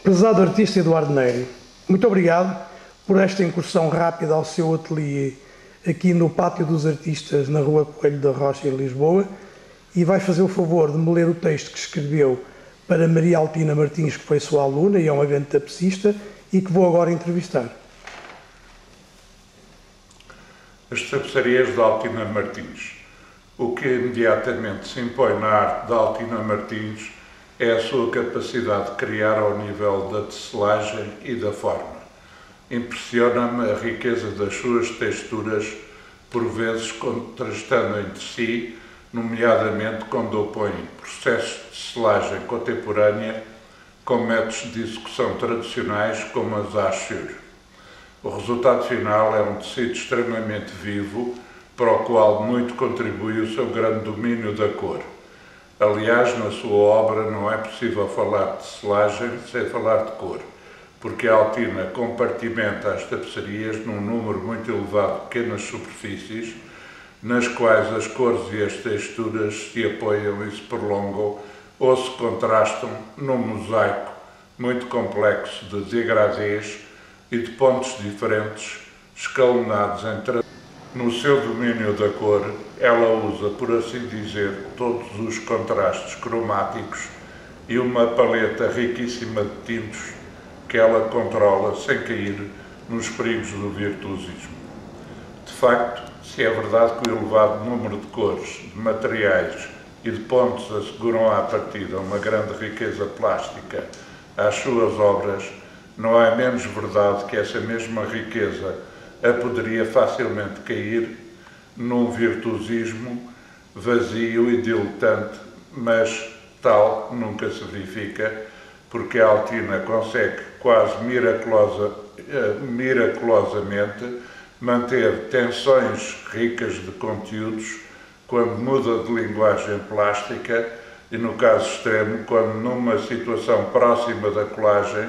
Prezado artista Eduardo Nery, muito obrigado por esta incursão rápida ao seu ateliê aqui no Pátio dos Artistas, na Rua Coelho da Rocha, em Lisboa, e vai fazer o favor de me ler o texto que escreveu para Maria Altina Martins, que foi sua aluna e é uma grande tapecista, e que vou agora entrevistar. As tapeçarias de Altina Martins. O que imediatamente se impõe na arte de Altina Martins é a sua capacidade de criar ao nível da tecelagem e da forma. Impressiona-me a riqueza das suas texturas, por vezes contrastando entre si, nomeadamente quando opõe processos de tecelagem contemporânea com métodos de execução tradicionais como as hachures. O resultado final é um tecido extremamente vivo, para o qual muito contribui o seu grande domínio da cor. Aliás, na sua obra não é possível falar de tecelagem sem falar de cor, porque a Altina compartimenta as tapeçarias num número muito elevado de pequenas superfícies, nas quais as cores e as texturas se apoiam e se prolongam ou se contrastam num mosaico muito complexo de degradês e de pontos diferentes, escalonados entre. No seu domínio da cor, ela usa, por assim dizer, todos os contrastes cromáticos e uma paleta riquíssima de tintos que ela controla sem cair nos perigos do virtuosismo. De facto, se é verdade que o elevado número de cores, de materiais e de pontos asseguram à partida uma grande riqueza plástica às suas obras, não é menos verdade que essa mesma riqueza a poderia facilmente cair num virtuosismo vazio e diletante, mas tal nunca se verifica, porque a Altina consegue quase miraculosamente manter tensões ricas de conteúdos quando muda de linguagem plástica e, no caso extremo, quando numa situação próxima da colagem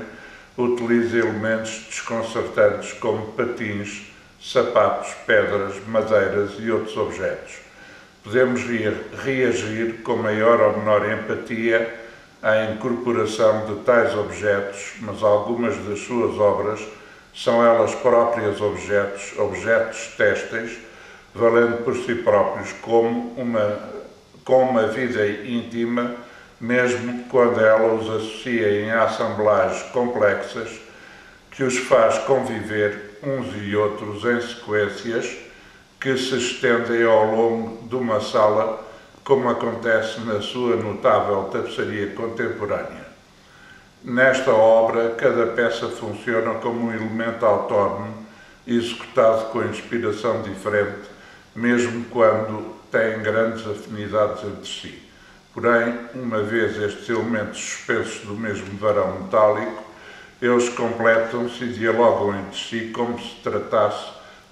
utiliza elementos desconcertantes como patins, sapatos, pedras, madeiras e outros objetos. Podemos reagir com maior ou menor empatia à incorporação de tais objetos, mas algumas das suas obras são elas próprias objetos têxteis, valendo por si próprios com uma vida íntima, mesmo quando ela os associa em assemblagens complexas que os faz conviver uns e outros em sequências que se estendem ao longo de uma sala, como acontece na sua notável tapeçaria contemporânea. Nesta obra, cada peça funciona como um elemento autónomo, executado com inspiração diferente, mesmo quando têm grandes afinidades entre si. Porém, uma vez estes elementos suspensos do mesmo varão metálico, eles completam-se e dialogam entre si como se tratasse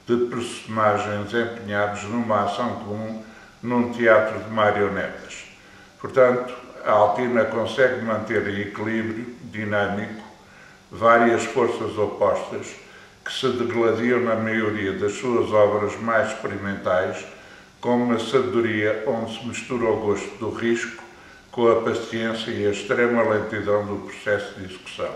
de personagens empenhados numa ação comum num teatro de marionetas. Portanto, a Altina consegue manter em equilíbrio dinâmico várias forças opostas que se degladiam na maioria das suas obras mais experimentais, com uma sabedoria onde se mistura o gosto do risco com a paciência e a extrema lentidão do processo de execução.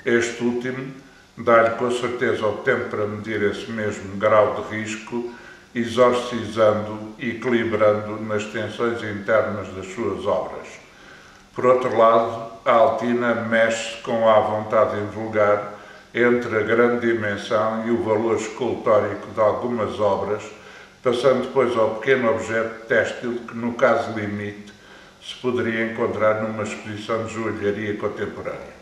Este último dá-lhe com certeza o tempo para medir esse mesmo grau de risco, exorcizando e equilibrando nas tensões internas das suas obras. Por outro lado, a Altina mexe com a vontade invulgar entre a grande dimensão e o valor escultórico de algumas obras, passando depois ao pequeno objeto têxtil que, no caso limite, se poderia encontrar numa exposição de joalharia contemporânea,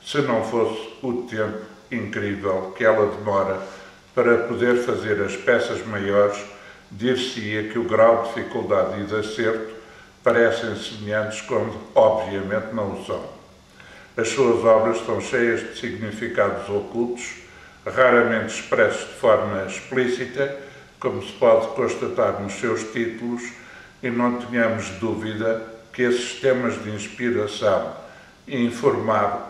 se não fosse o tempo incrível que ela demora para poder fazer as peças maiores, dir-se-ia que o grau de dificuldade e de acerto parecem semelhantes quando, obviamente, não o são. As suas obras estão cheias de significados ocultos, raramente expressos de forma explícita, como se pode constatar nos seus títulos, e não tenhamos dúvida que esses temas de inspiração informaram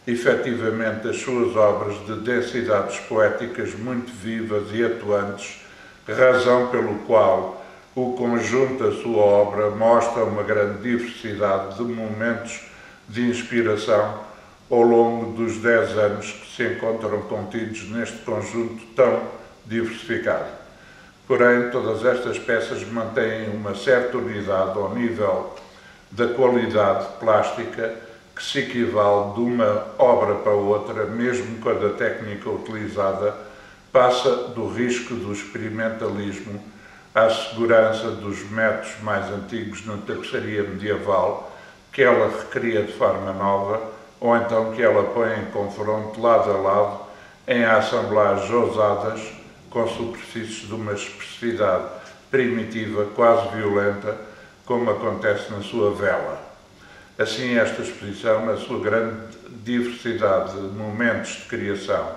efetivamente as suas obras de densidades poéticas muito vivas e atuantes, razão pelo qual o conjunto da sua obra mostra uma grande diversidade de momentos de inspiração ao longo dos 10 anos que se encontram contidos neste conjunto tão diversificado. Porém, todas estas peças mantêm uma certa unidade ao nível da qualidade plástica que se equivale de uma obra para outra, mesmo quando a técnica utilizada passa do risco do experimentalismo à segurança dos métodos mais antigos na tapeçaria medieval, que ela recria de forma nova, ou então que ela põe em confronto lado a lado em assemblagens ousadas com superfícies de uma expressividade primitiva, quase violenta, como acontece na sua vela. Assim, esta exposição, na sua grande diversidade de momentos de criação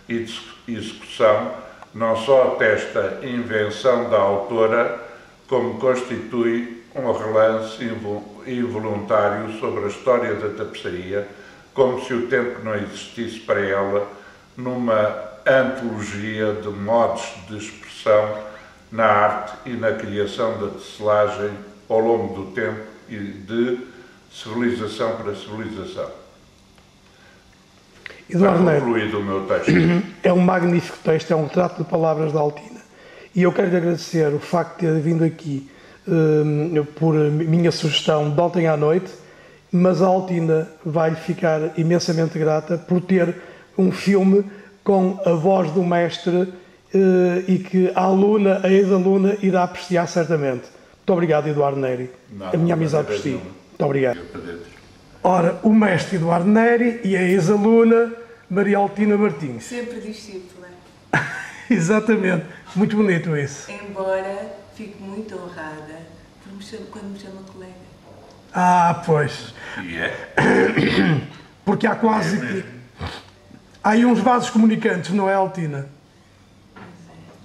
e de execução, não só atesta a invenção da autora, como constitui um relance involuntário sobre a história da tapeçaria, como se o tempo não existisse para ela, numa antologia de modos de expressão na arte e na criação da tecelagem ao longo do tempo e de civilização para civilização. Eduardo Nery, concluído o meu texto. É um magnífico texto, é um retrato de palavras da Altina. E eu quero lhe agradecer o facto de ter vindo aqui por minha sugestão de ontem à noite, mas a Altina vai ficar imensamente grata por ter um filme com a voz do mestre e que a ex-aluna irá apreciar certamente. Muito obrigado, Eduardo Nery. A minha amizade por si. Muito obrigado. Ora, o mestre Eduardo Nery e a ex-aluna Maria Altina Martins. Sempre discípula. Exatamente. Muito bonito isso. Embora fique muito honrada quando me chama colega. Ah, pois. Porque há quase que... Há aí uns vasos comunicantes, não é, Altina?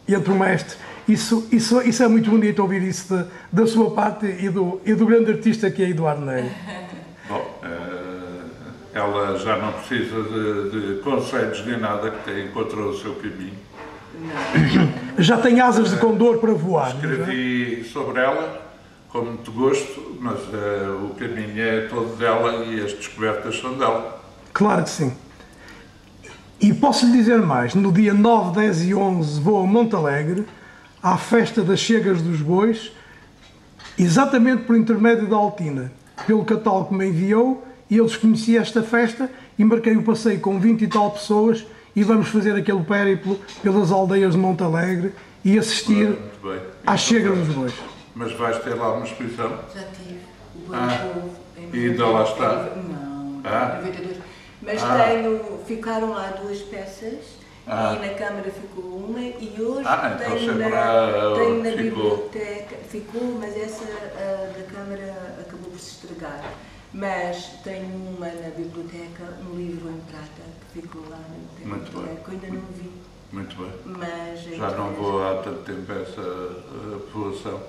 Entre o mestre. Isso é muito bonito ouvir isso da sua parte e do grande artista que é Eduardo Nery. Bom, ela já não precisa de conselhos nem nada, que encontrou o seu caminho. Não. Já tem asas de condor para voar. Escrevi sobre ela com muito gosto, mas o caminho é todo dela e as descobertas são dela. Claro que sim. E posso lhe dizer mais, no dia 9, 10 e 11 vou a Monte Alegre, à festa das Chegas dos Bois, exatamente por intermédio da Altina, pelo catálogo que me enviou, e eu desconheci esta festa e marquei o passeio com 20 e tal pessoas e vamos fazer aquele périplo pelas aldeias de Monte Alegre e assistir às Chegas dos Bois. Mas vais ter lá uma exposição? Já tive. O Bom Povo. E ainda lá está? Não, Ah. 92. Mas ficaram lá 2 peças e na Câmara ficou uma e hoje tenho na biblioteca. Ficou, mas essa da Câmara acabou por se estragar. Mas tenho uma na biblioteca, um livro em prata que ficou lá na biblioteca, que eu ainda não vi. Muito bem. Mas já não vou há tanto tempo a essa povoação.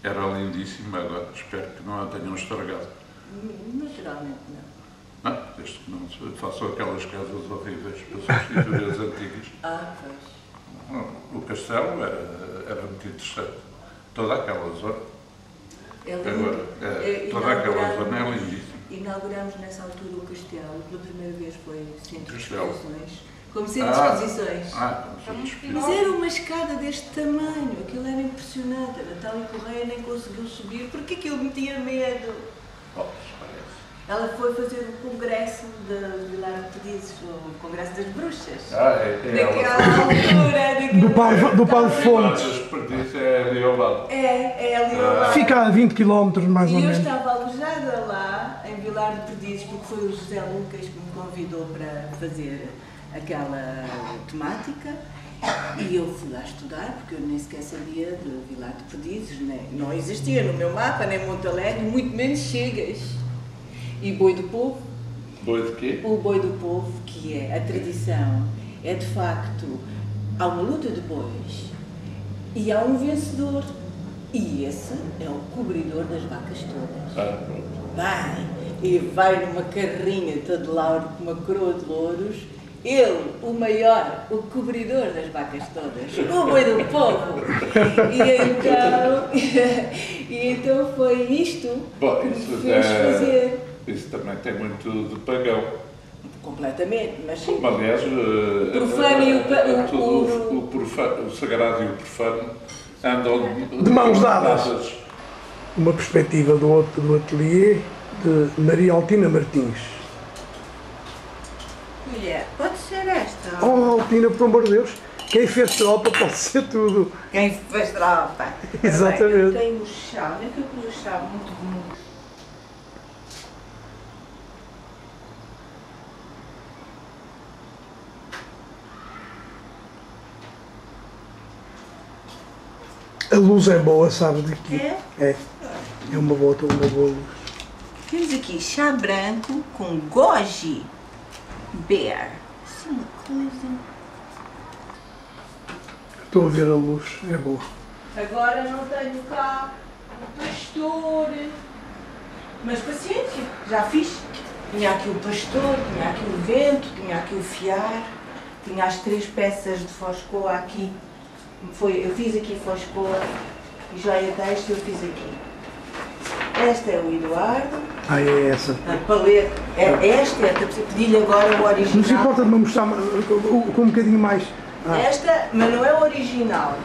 Era lindíssima, agora espero que não a tenham estragado. Naturalmente não. Não, desde que não se façam aquelas casas horríveis para substituir as antigas. Pois. O castelo era muito interessante. Toda aquela zona. Agora, toda aquela zona é lindíssima. Inauguramos nessa altura o castelo, pela primeira vez foi centro de exposições. Como centro de exposições. Mas era uma escada deste tamanho, aquilo era impressionante. A Natália Correia nem conseguiu subir, porque aquilo me tinha medo. Ela foi fazer o congresso de Vilar de Perdizes, o congresso das bruxas. Naquela altura. Do Paulo Fontes. É ali ao lado. É ali ao lado. Fica a 20 km mais ou E eu menos. estava alojada lá, em Vilar de Perdizes, porque foi o José Lucas que me convidou para fazer aquela temática. E eu fui lá estudar, porque eu nem sequer sabia de Vilar de Perdizes, não existia no meu mapa, nem Monte Alegre, muito menos Chegas. E Boi do Povo. Boi de quê? O Boi do Povo, que é a tradição, é de facto, há uma luta de bois e há um vencedor. E esse é o cobridor das vacas todas. Vai numa carrinha todo lauro, com uma coroa de louros. Ele, o maior, o cobridor das vacas todas, o Boi do Povo. E então foi isto que me fez fazer. Isso também tem muito de pagão. Completamente, mas sim. Aliás, Profano e o sagrado e o profano andam de mãos dadas. Uma perspectiva do ateliê de Maria Altina Martins. Mulher, pode ser esta. Oh, Altina, por amor de Deus, quem fez tropa pode ser tudo. Quem fez tropa. Exatamente. Eu tenho o chá, onde é que eu pus o chá? Muito bonito. A luz é boa, sabe daqui? É? É. É uma boa luz. Temos aqui chá branco com goji bear. Isso é uma coisa. Estou a ver a luz, é boa. Agora não tenho cá o pastor. Mas paciência, já fiz. Tinha aqui o pastor, tinha aqui o vento, tinha aqui o fiar, tinha as 3 peças de Foscoa aqui. Eu fiz aqui Foscoa e joia têxtil eu fiz aqui. Esta é o Eduardo. Ah, é essa. A paleta. Pedi-lhe agora o original. Não se importa de me mostrar com um bocadinho mais. Esta, mas não é o original.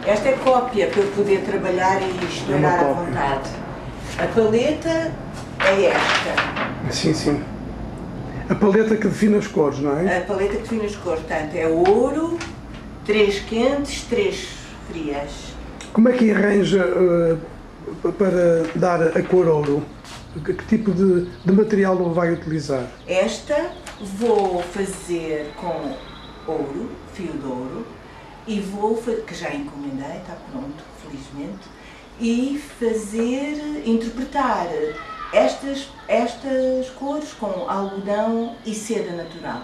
Esta é cópia para eu poder trabalhar e explorar à vontade. A paleta é esta. Sim, sim. A paleta que define as cores, não é? A paleta que define as cores. Portanto, é ouro, 3 quentes, 3 frias. Como é que arranja para dar a cor ouro? Que tipo de material vai utilizar? Esta vou fazer com ouro, fio de ouro, e vou fazer, que já encomendei, está pronto, felizmente, e interpretar estas cores com algodão e seda natural,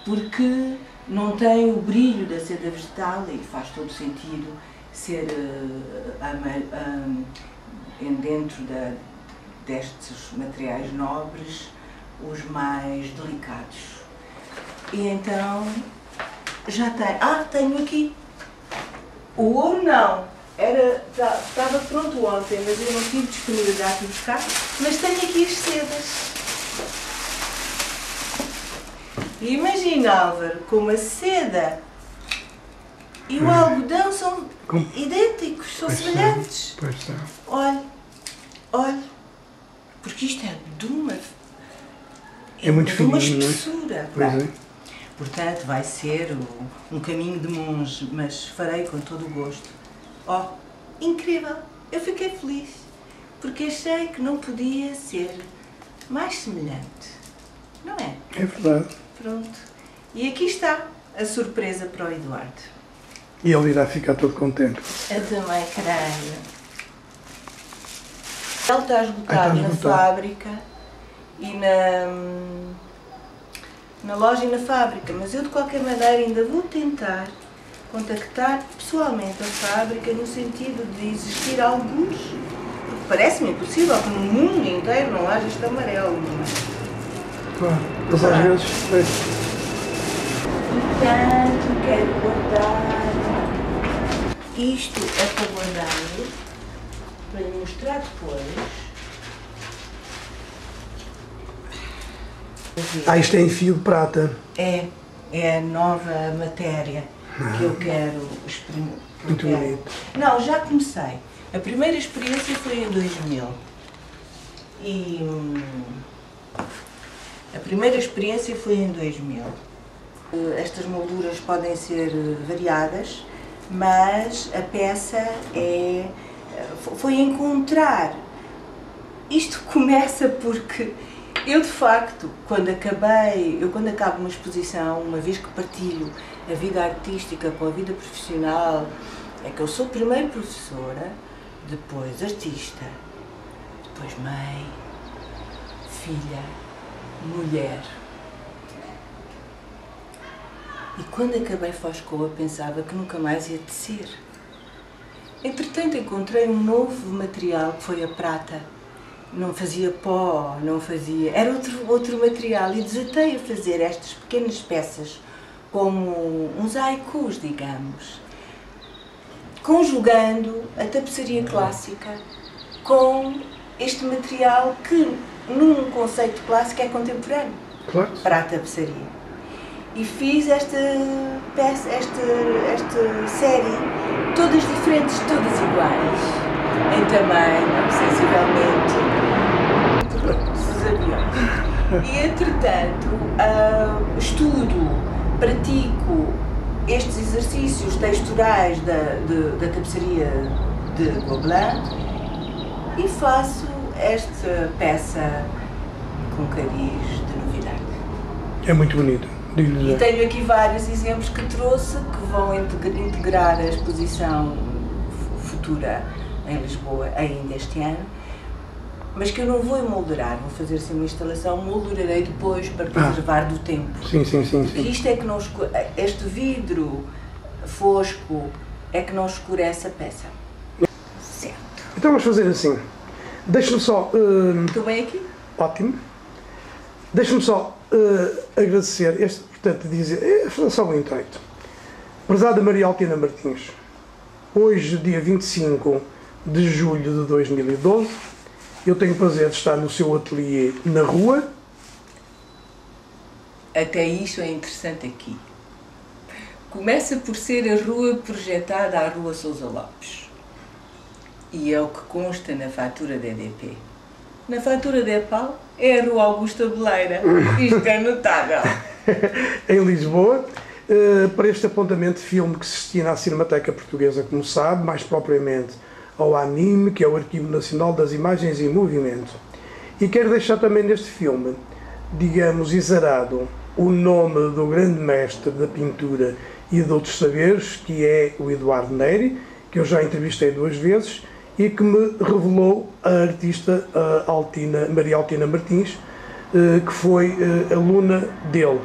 porque não tem o brilho da seda vegetal e faz todo sentido ser dentro destes materiais nobres os mais delicados. E então já tenho. Tenho aqui. O ouro não. Estava pronto ontem, mas eu não tive disponibilidade de buscar. Mas tenho aqui as sedas. E imagina, Álvaro, como a seda e o algodão são idênticos, são semelhantes. Pois está. Olha, porque isto é de uma. É muito de uma fininho, espessura. Pois é. Portanto, vai ser um caminho de monge, mas farei com todo o gosto. Incrível! Eu fiquei feliz, porque achei que não podia ser mais semelhante. Não é? É verdade. Pronto. E aqui está a surpresa para o Eduardo. E ele irá ficar todo contente. Eu também, caralho. Ele está esgotado na fábrica e na loja e na fábrica, mas eu de qualquer maneira ainda vou tentar contactar pessoalmente a fábrica no sentido de existir alguns, porque parece-me impossível que no mundo inteiro não haja este amarelo, não é? Claro, mas às vezes. Portanto, quero guardar. Isto é para guardar, para lhe mostrar depois. Isto é em fio de prata. É a nova matéria que eu quero experimentar. Muito bonito. Não, já comecei. A primeira experiência foi em 2000. A primeira experiência foi em 2000. Estas molduras podem ser variadas, mas a peça foi encontrar. Isto começa porque eu, de facto, quando acabo uma exposição, uma vez que partilho a vida artística com a vida profissional, é que eu sou primeiro professora, depois artista, depois mãe, filha, mulher. E quando acabei Foscoa pensava que nunca mais ia tecer. Entretanto encontrei um novo material que foi a prata. Não fazia pó, não fazia... Era outro material e desatei a fazer estas pequenas peças como uns haikus, digamos, conjugando a tapeçaria clássica com este material que num conceito clássico, é contemporâneo, Claro. para a tapeçaria. E fiz esta peça, esta série, todas diferentes, todas iguais, em tamanho, sensivelmente, os aviões. E, entretanto, estudo, pratico estes exercícios texturais da tapeçaria de Gobelin e faço esta peça com cariz de novidade. É muito bonito. E tenho aqui vários exemplos que trouxe que vão integrar a exposição futura em Lisboa ainda este ano, mas que eu não vou emoldurar, vou fazer assim uma instalação, moldurarei depois para preservar do tempo. Sim. Porque isto é que não este vidro fosco é que não escurece a peça. Certo. Então vamos fazer assim. Deixa-me só... Estou bem aqui? Ótimo. Deixa-me só agradecer, portanto, dizer, só um intuito. Prezada Maria Altina Martins, hoje, dia 25 de julho de 2012, eu tenho o prazer de estar no seu ateliê na rua. Até isto é interessante aqui. Começa por ser a rua projetada à Rua Sousa Lopes. E é o que consta na fatura da EDP. Na fatura da EPAL é a Rua Augusta Beleira. Isto é notável. Em Lisboa, para este apontamento de filme que se destina à Cinemateca Portuguesa, como sabe, mais propriamente ao ANIME, que é o Arquivo Nacional das Imagens em Movimento. E quero deixar também neste filme, digamos, exarado, o nome do grande mestre da pintura e de outros saberes, que é o Eduardo Neri, que eu já entrevistei 2 vezes, e que me revelou a artista Maria Altina Martins, que foi aluna dele.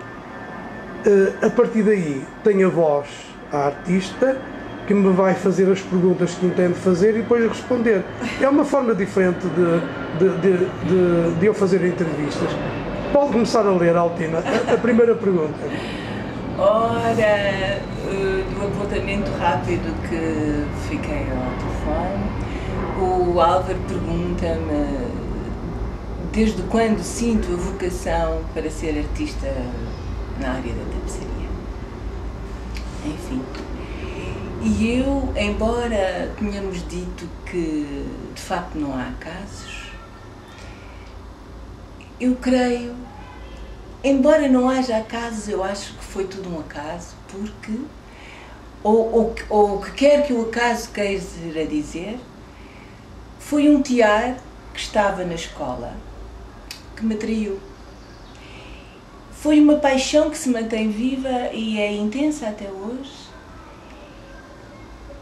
A partir daí, tem a voz a artista, que me vai fazer as perguntas que entende fazer e depois responder. É uma forma diferente de eu fazer entrevistas. Pode começar a ler, Altina, a primeira pergunta. Ora, do apontamento rápido que fiquei ao telefone, o Álvaro pergunta-me desde quando sinto a vocação para ser artista na área da tapeçaria. Enfim. E eu, embora tenhamos dito que de facto não há acasos, eu creio, embora não haja acasos, eu acho que foi tudo um acaso, porque, ou o que quer que o acaso queira dizer, foi um tiar que estava na escola que me atraiu. Foi uma paixão que se mantém viva e é intensa até hoje.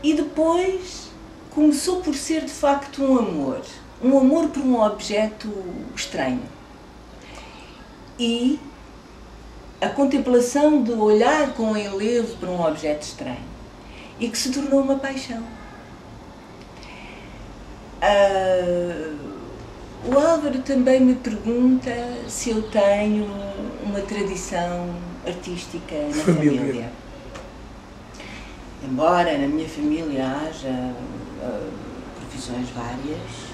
E depois começou por ser de facto um amor por um objeto estranho. E a contemplação de olhar com enlevo para um objeto estranho e que se tornou uma paixão. O Álvaro também me pergunta se eu tenho uma tradição artística na família. Embora na minha família haja profissões várias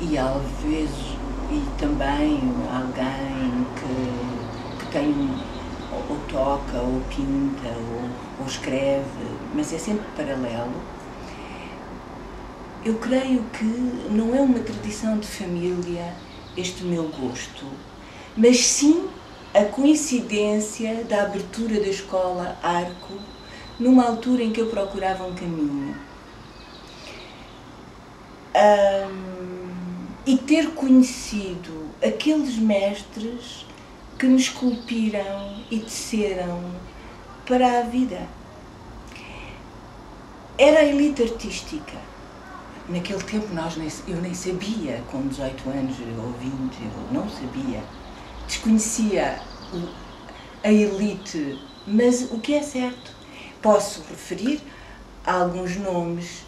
e às vezes também alguém que tem ou toca, ou pinta, ou escreve, mas é sempre paralelo. Eu creio que não é uma tradição de família este meu gosto, mas sim a coincidência da abertura da escola Arco numa altura em que eu procurava um caminho. E ter conhecido aqueles mestres que me esculpiram e teceram para a vida. Era a elite artística. Naquele tempo eu nem sabia, com 18 anos ou 20, eu não sabia. Desconhecia a elite, mas o que é certo, posso referir a alguns nomes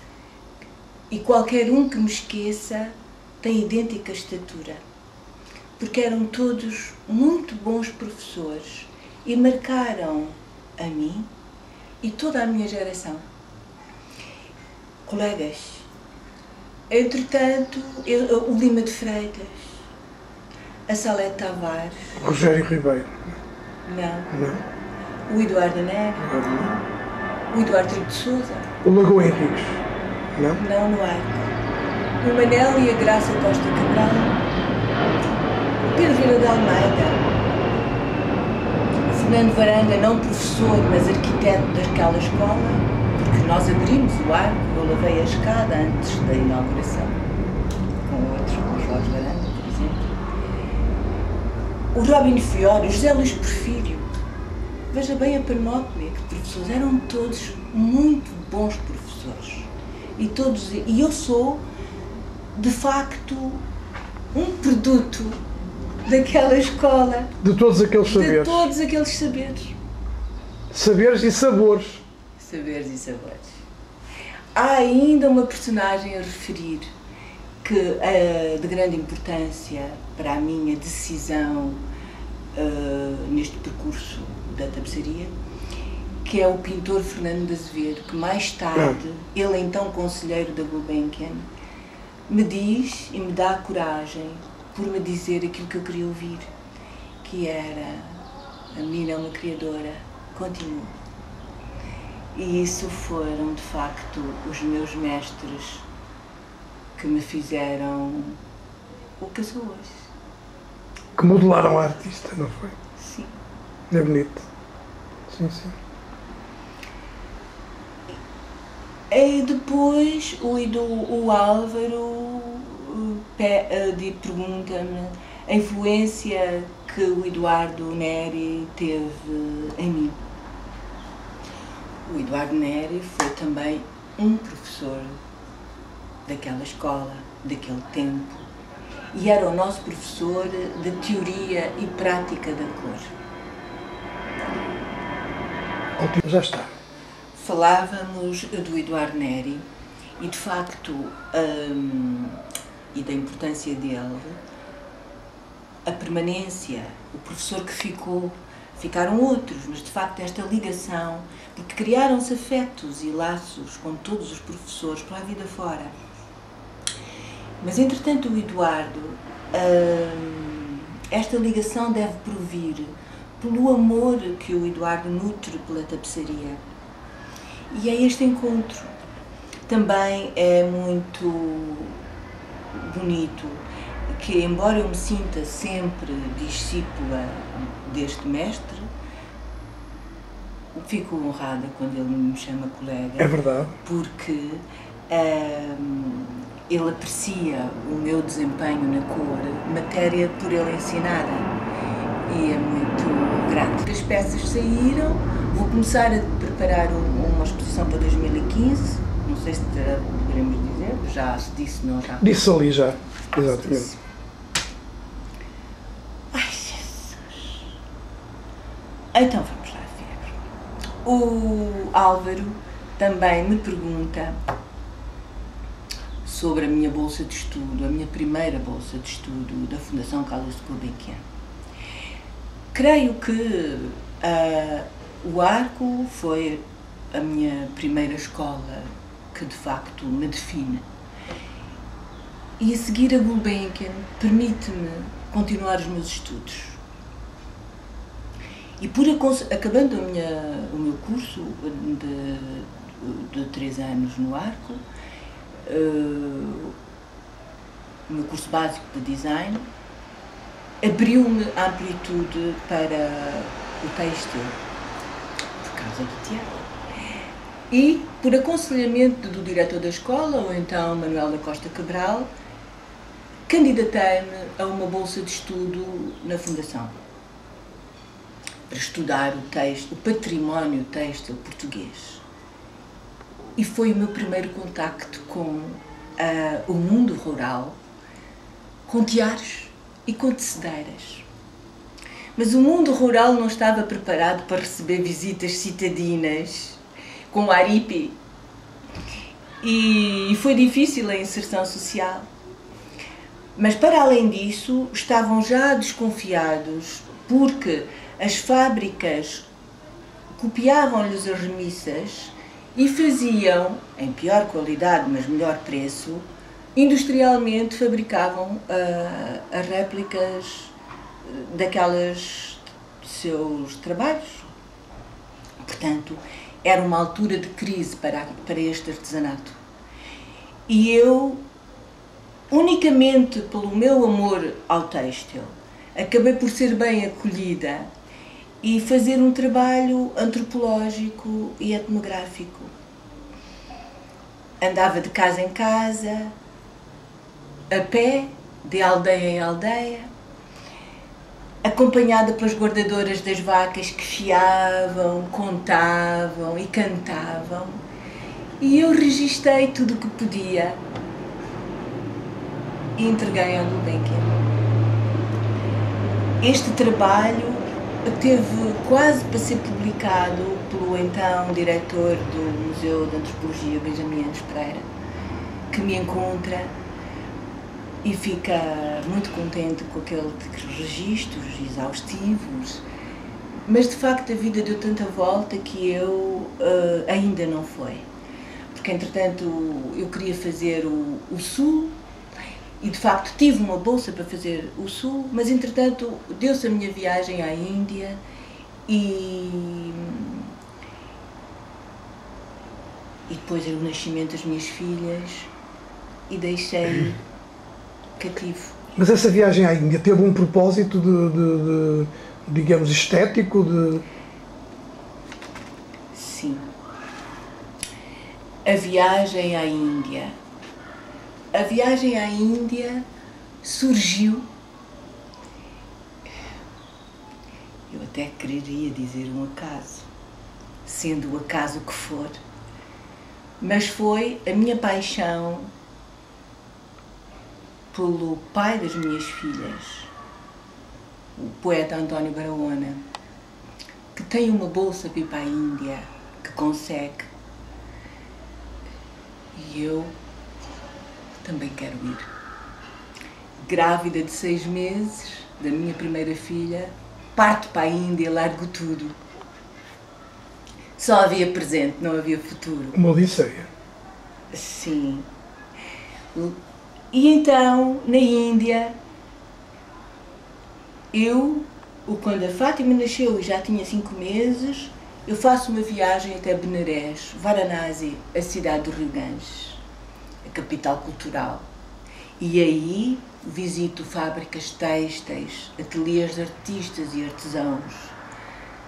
e qualquer um que me esqueça tem idêntica estatura, porque eram todos muito bons professores e marcaram a mim e toda a minha geração. Colegas, entretanto, o Lima de Freitas, a Salete Tavares. Rogério Ribeiro. Não. Não. O Eduardo Nery. Não. O Eduardo Trigo de Souza. O Lagoa Henriques. Não. Não, no Arco. O Manel e a Graça Costa Cabral. O Pedro Vila de Almeida. O Fernando Varanda, não professor, mas arquiteto daquela escola, porque nós abrimos o Arco, eu lavei a escada antes da inauguração, com outros, com o Jorge Varanda, por exemplo. O Robin Fiore, o José Luís Porfírio. Veja bem a panóplia de professores, eram todos muito bons professores. E eu sou, de facto, um produto daquela escola. De todos aqueles saberes. De todos aqueles saberes. Saberes e sabores. Saberes e sabores. Há ainda uma personagem a referir que é de grande importância para a minha decisão neste percurso da tapeçaria, que é o pintor Fernando de Azevedo, que mais tarde, ele então conselheiro da Gulbenkian, me diz e me dá coragem por me dizer aquilo que eu queria ouvir, que era: a menina é uma criadora, continua. E isso foram, de facto, os meus mestres que me fizeram o que eu sou hoje. Que modelaram a artista, não foi? Sim. É bonito. Sim, sim. E depois o Álvaro pergunta-me a influência que o Eduardo Nery teve em mim. O Eduardo Nery foi também um professor daquela escola, daquele tempo, e era o nosso professor de teoria e prática da cor. Já está. Falávamos do Eduardo Nery e, de facto, e da importância dele, a permanência, o professor que ficou, ficaram outros, mas de facto esta ligação, porque criaram-se afetos e laços com todos os professores para a vida fora. Mas, entretanto, o Eduardo, esta ligação deve provir pelo amor que o Eduardo nutre pela tapeçaria. E é este encontro. Também é muito bonito que, embora eu me sinta sempre discípula deste mestre, fico honrada quando ele me chama colega. É verdade. Porque ele aprecia o meu desempenho na cor, matéria por ele ensinada, e é muito grato. As peças saíram, vou começar a preparar uma exposição para 2015, não sei se poderemos dizer, já se disse, não já? Disse ali já, exatamente. Ai, Jesus! Então vamos lá ver. O Álvaro também me pergunta sobre a minha bolsa de estudo, a minha primeira bolsa de estudo da Fundação Carlos Gulbenkian. Creio que o Arco foi a minha primeira escola que de facto me define. E a seguir a Gulbenkian permite-me continuar os meus estudos. E acabando o meu curso de 3 anos no Arco, o meu curso básico de design, abriu-me a amplitude para o têxtil, por causa do teatro. E, por aconselhamento do diretor da escola, ou então Manuel da Costa Cabral, candidatei-me a uma bolsa de estudo na Fundação, para estudar o património têxtil português. E foi o meu primeiro contacto com o mundo rural, com teares e com tecedeiras. Mas o mundo rural não estava preparado para receber visitas citadinas com aripe, e foi difícil a inserção social. Mas, para além disso, estavam já desconfiados, porque as fábricas copiavam-lhes as remissas e faziam, em pior qualidade, mas melhor preço, industrialmente fabricavam as réplicas daquelas seus trabalhos. Portanto, era uma altura de crise para este artesanato. E eu, unicamente pelo meu amor ao têxtil, acabei por ser bem acolhida e fazer um trabalho antropológico e etnográfico. Andava de casa em casa, a pé, de aldeia em aldeia, acompanhada pelas guardadoras das vacas que fiavam, contavam e cantavam. E eu registrei tudo o que podia e entreguei ao Gulbenkian. Este trabalho teve quase para ser publicado pelo então diretor do Museu de Antropologia, Benjamin Anos Pereira, que me encontra e fica muito contente com aqueles registros exaustivos, mas de facto a vida deu tanta volta que eu ainda não foi, porque entretanto eu queria fazer o Sul e de facto tive uma bolsa para fazer o Sul, mas entretanto deu-se a minha viagem à Índia e depois era o nascimento das minhas filhas e deixei cativo. Mas essa viagem à Índia teve um propósito digamos, estético? Sim. A viagem à Índia. A viagem à Índia surgiu, eu até quereria dizer um acaso, sendo o acaso que for, mas foi a minha paixão pelo pai das minhas filhas, o poeta António Barahona, que tem uma bolsa para ir para a Índia, que consegue, e eu também quero ir. Grávida de 6 meses, da minha primeira filha, parto para a Índia, largo tudo. Só havia presente, não havia futuro. Uma odisseia. Sim. E então, na Índia, quando a Fátima nasceu e já tinha 5 meses, eu faço uma viagem até Benares, Varanasi, a cidade do Rio Ganges, a capital cultural. E aí visito fábricas têxteis, ateliês de artistas e artesãos,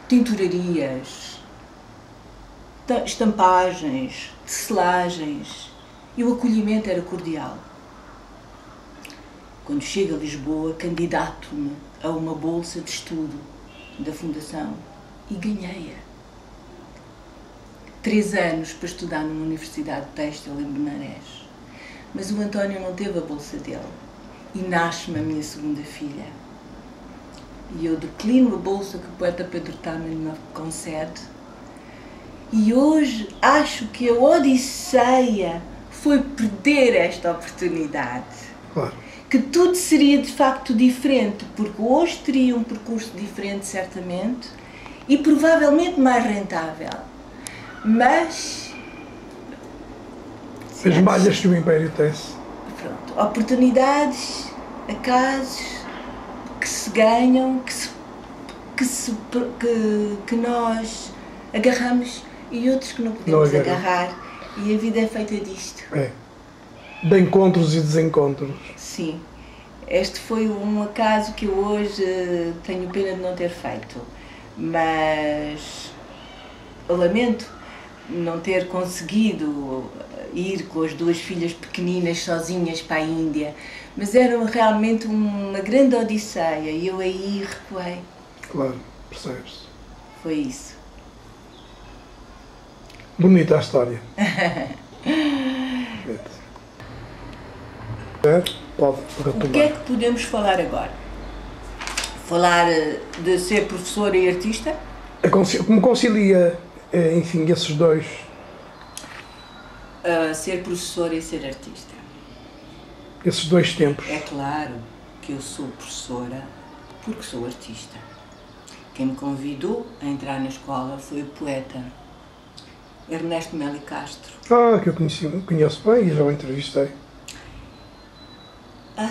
tinturarias, estampagens, tecelagens, e o acolhimento era cordial. Quando chego a Lisboa, candidato-me a uma bolsa de estudo da Fundação e ganhei-a. 3 anos para estudar numa universidade têxtil em Benares. Mas o António não teve a bolsa dele e nasce-me a minha segunda filha. E eu declino a bolsa que o poeta Pedro Taman me concede. E hoje acho que a odisseia foi perder esta oportunidade. Claro. Que tudo seria de facto diferente, porque hoje teria um percurso diferente, certamente, e provavelmente mais rentável. Mas as malhas que o Império tece. Pronto, oportunidades, acasos que se ganham, que nós agarramos e outros que não podemos agarrar. E a vida é feita disto. É. De encontros e desencontros. Sim. Este foi um acaso que eu hoje tenho pena de não ter feito. Mas eu lamento não ter conseguido ir com as 2 filhas pequeninas sozinhas para a Índia. Mas era realmente uma grande odisseia e eu aí recuei. Claro, percebes. Foi isso. Bonita a história. Pode retomar. O que é que podemos falar agora? Falar de ser professora e artista? Como concilia, enfim, esses dois? Ser professora e ser artista. Esses 2 tempos. É claro que eu sou professora porque sou artista. Quem me convidou a entrar na escola foi o poeta Ernesto Meli Castro. Que eu conheço bem e já o entrevistei.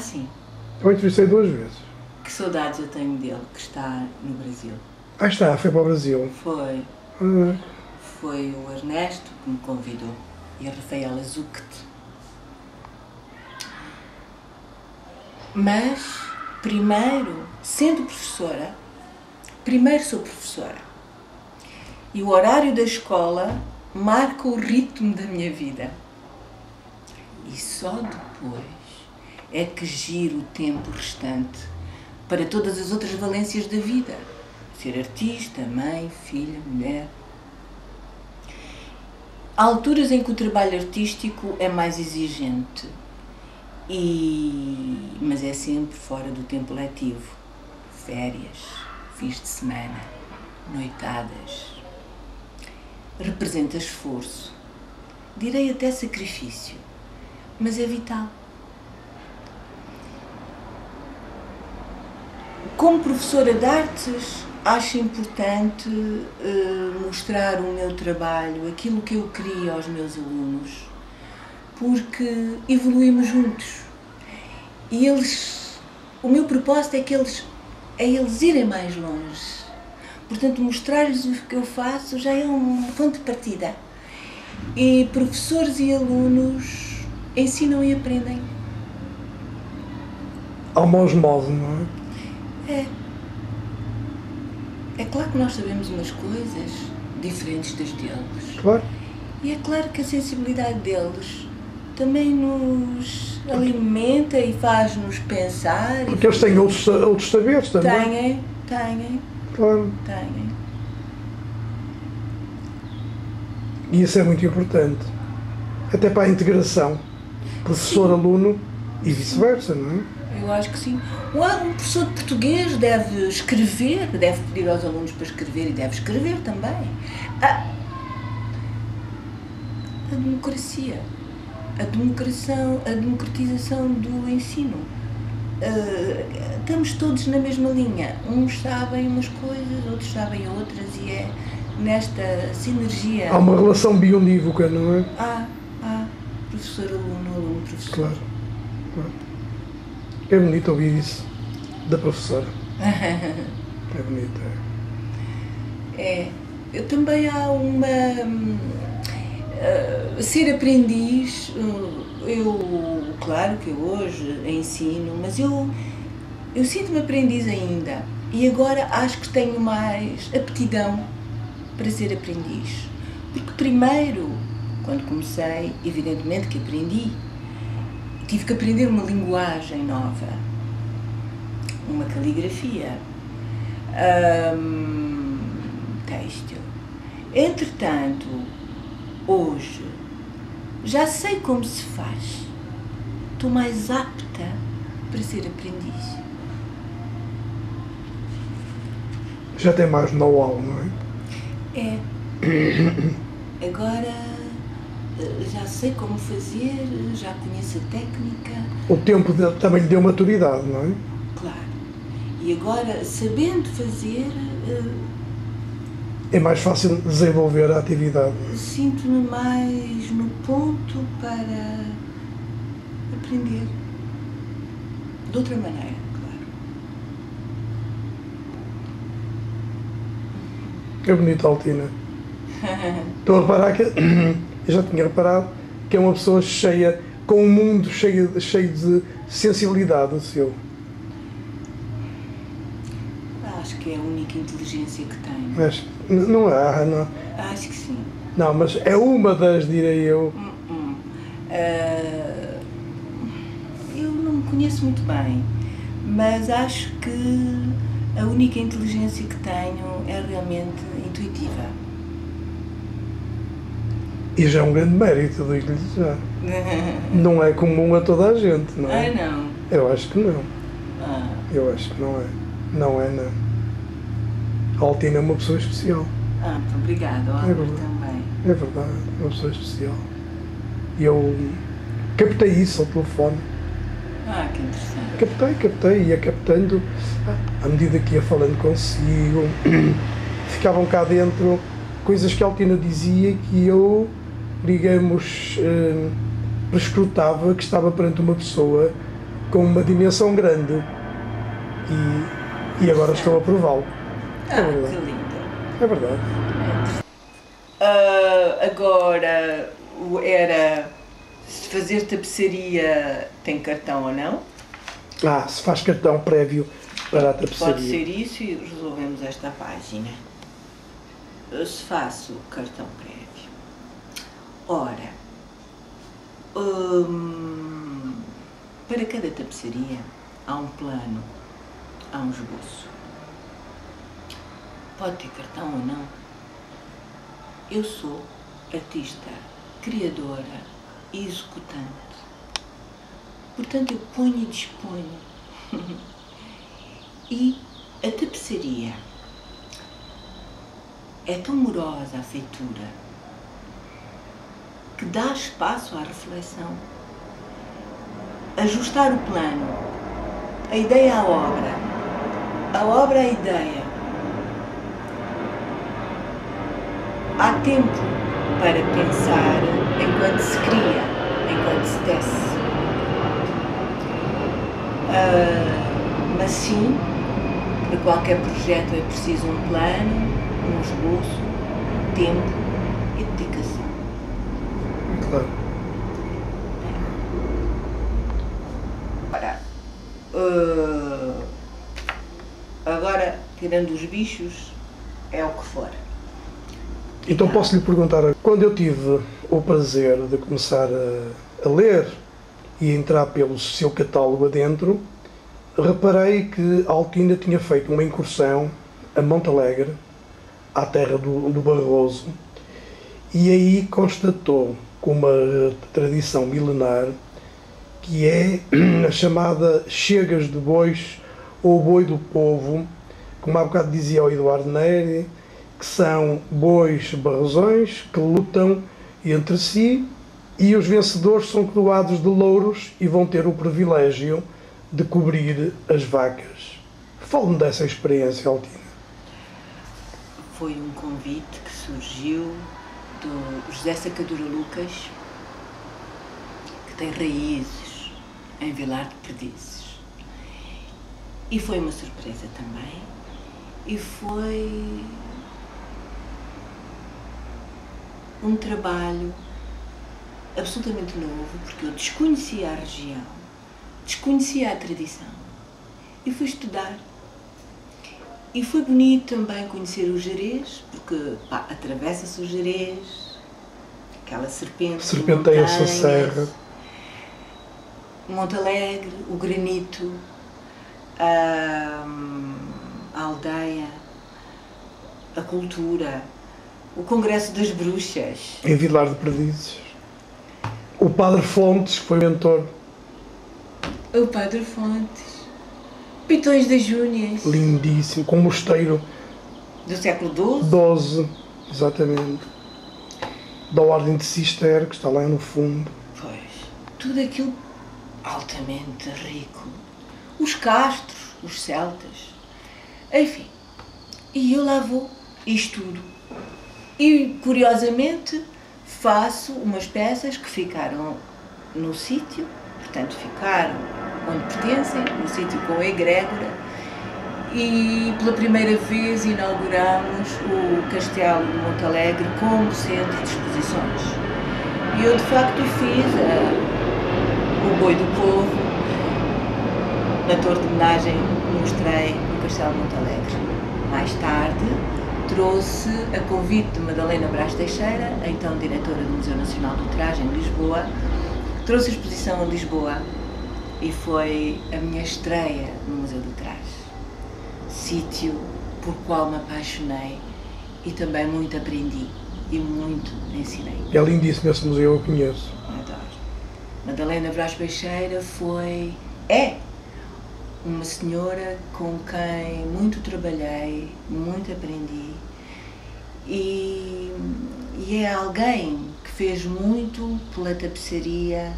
Sim. Eu o entrevistei 2 vezes. Que saudades eu tenho dele, que está no Brasil. Ah, está, foi para o Brasil. Foi. Ah, Foi o Ernesto que me convidou e a Rafaela Zucchi. Mas, primeiro, sendo professora, primeiro sou professora. E o horário da escola marca o ritmo da minha vida. E só depois é que giro o tempo restante para todas as outras valências da vida. Ser artista, mãe, filha, mulher. Há alturas em que o trabalho artístico é mais exigente, mas é sempre fora do tempo letivo. Férias, fins de semana, noitadas. Representa esforço, direi até sacrifício, mas é vital. Como professora de artes, acho importante mostrar o meu trabalho, aquilo que eu queria aos meus alunos, porque evoluímos juntos. E o meu propósito é eles irem mais longe. Portanto, mostrar-lhes o que eu faço já é um ponto de partida. E professores e alunos ensinam e aprendem. ao osmose, não é? É. É claro que nós sabemos umas coisas diferentes das deles. Claro. E é claro que a sensibilidade deles também nos alimenta e faz-nos pensar. Porque eles têm outros saberes também. Têm. Claro. Têm. E isso é muito importante. Até para a integração. Professor-aluno e vice-versa, não é? Eu acho que sim. Um professor de português deve escrever, deve pedir aos alunos para escrever e deve escrever também. A democracia, a democratização do ensino. Estamos todos na mesma linha. Uns sabem umas coisas, outros sabem outras, e é nesta sinergia. Há uma relação bionívoca, não é? Professor-aluno, aluno-professor. Claro. É bonito ouvir isso da professora. É bonito, é. Eu também há uma... ser aprendiz, claro que eu hoje ensino, mas eu sinto-me aprendiz ainda. E agora acho que tenho mais aptidão para ser aprendiz. Porque primeiro, quando comecei, evidentemente que aprendi. Tive que aprender uma linguagem nova, uma caligrafia, têxtil. Entretanto, hoje, já sei como se faz. Estou mais apta para ser aprendiz. Já tem mais know-how, não é? É. Agora já sei como fazer, já conheço a técnica. O tempo também lhe deu maturidade, não é? Claro. E agora, sabendo fazer, é mais fácil desenvolver a atividade. Sinto-me mais no ponto para aprender. De outra maneira, claro. É bonito, Altina. Estou a reparar que... Eu já tinha reparado que é uma pessoa cheia, com um mundo cheio de sensibilidade, o seu. Acho que é a única inteligência que tenho. Mas não há, não. Acho que sim. Não, mas é uma das, direi eu. Eu não me conheço muito bem, mas acho que a única inteligência que tenho é realmente intuitiva. E já é um grande mérito, digo-lhe já. Não é comum a toda a gente, não é? Não? Eu acho que não. Eu acho que não é. Não é, não. A Altina é uma pessoa especial. Muito obrigada, É Oliver, verdade. também. É verdade, uma pessoa especial. E eu captei isso ao telefone. Que interessante. Captei, ia captando. À medida que ia falando consigo, ficavam cá dentro coisas que a Altina dizia que eu, digamos, prescrutava que estava perante uma pessoa com uma dimensão grande e agora estou a prová-lo. É Que verdade. lindo. É verdade. Agora, era se fazer tapeçaria tem cartão ou não? Se faz cartão prévio para a tapeçaria. Pode ser isso e resolvemos esta página. Se faço cartão prévio. Ora, para cada tapeçaria há um plano, há um esboço. Pode ter cartão ou não. Eu sou artista, criadora e executante. Portanto, eu ponho e disponho. E a tapeçaria é tão morosa a feitura que dá espaço à reflexão. Ajustar o plano, a ideia à obra, a obra à ideia. Há tempo para pensar enquanto se cria, enquanto se tece. Mas sim, para qualquer projeto é preciso um plano, um esboço, tempo e dedicação. Claro. Agora, tirando os bichos, é o que for. Então posso lhe perguntar, quando eu tive o prazer de começar a ler e entrar pelo seu catálogo adentro, reparei que Altinda tinha feito uma incursão a Montalegre, à terra do Barroso, e aí constatou com uma tradição milenar que é a chamada Chegas de Bois ou Boi do Povo, como há bocado dizia o Eduardo Neri, que são bois barrosões que lutam entre si e os vencedores são coroados de louros e vão ter o privilégio de cobrir as vacas. Fale-me dessa experiência, Altina. Foi um convite que surgiu do José Sacadura Lucas, que tem raízes em Vilar de Perdizes. E foi uma surpresa também. E foi um trabalho absolutamente novo, porque eu desconhecia a região, desconhecia a tradição e fui estudar. E foi bonito também conhecer o Gerês, porque atravessa-se o Gerês, aquela serpente, serpenteia-se a serra, Montalegre, o granito, a aldeia, a cultura, o Congresso das Bruxas. Em Vilar de Perdizes. O Padre Fontes, que foi mentor. O Padre Fontes. Pitões das Júnias. Lindíssimo, com um mosteiro. Do século XII, exatamente. Da Ordem de Cister, que está lá no fundo. Pois, tudo aquilo altamente rico. Os castros, os celtas. Enfim, e eu lá vou e estudo. E, curiosamente, faço umas peças que ficaram no sítio, portanto, ficaram onde pertencem, no sítio com a egrégora, e pela primeira vez inauguramos o Castelo de Montalegre como centro de exposições. E eu, de facto, fiz o Boi do Povo, na torre de homenagem, mostrei no Castelo de Montalegre. Mais tarde, trouxe a convite de Madalena Brás Teixeira, a então diretora do Museu Nacional do Traje, em Lisboa, trouxe a exposição a Lisboa e foi a minha estreia no Museu do Traje. Sítio por qual me apaixonei e também muito aprendi e muito ensinei. É lindíssimo esse museu, eu conheço. Adoro. Madalena Brás Teixeira é uma senhora com quem muito trabalhei, muito aprendi e é alguém que fez muito pela tapeçaria